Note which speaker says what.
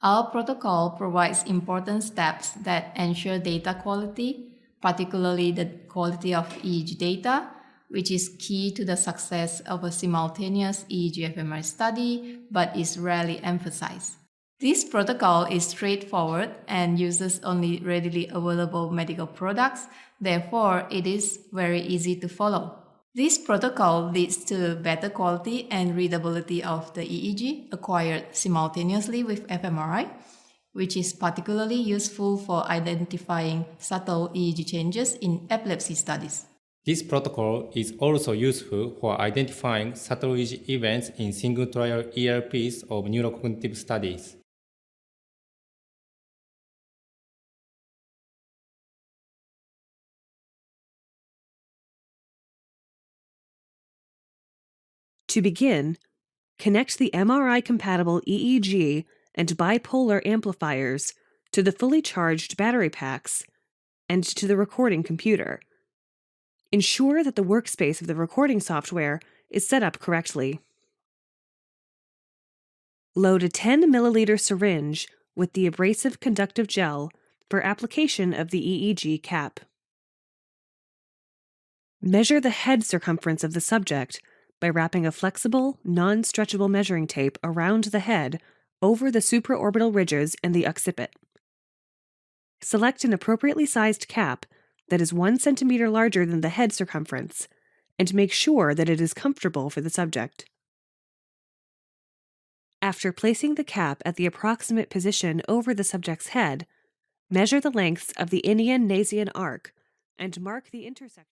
Speaker 1: Our protocol provides important steps that ensure data quality, particularly the quality of EEG data, which is key to the success of a simultaneous EEG fMRI study but is rarely emphasized. This protocol is straightforward and uses only readily available medical products, therefore it is very easy to follow. This protocol leads to better quality and readability of the EEG acquired simultaneously with fMRI, which is particularly useful for identifying subtle EEG changes in epilepsy studies.
Speaker 2: This protocol is also useful for identifying subtle EEG events in single trial ERPs of neurocognitive studies.
Speaker 3: To begin, connect the MRI-compatible EEG and bipolar amplifiers to the fully charged battery packs and to the recording computer. Ensure that the workspace of the recording software is set up correctly. Load a 10 milliliter syringe with the abrasive conductive gel for application of the EEG cap. Measure the head circumference of the subject by wrapping a flexible, non-stretchable measuring tape around the head over the supraorbital ridges and the occiput. Select an appropriately sized cap that is 1 centimeter larger than the head circumference, and make sure that it is comfortable for the subject. After placing the cap at the approximate position over the subject's head, measure the lengths of the Inian-Nasian arc and mark the intersection.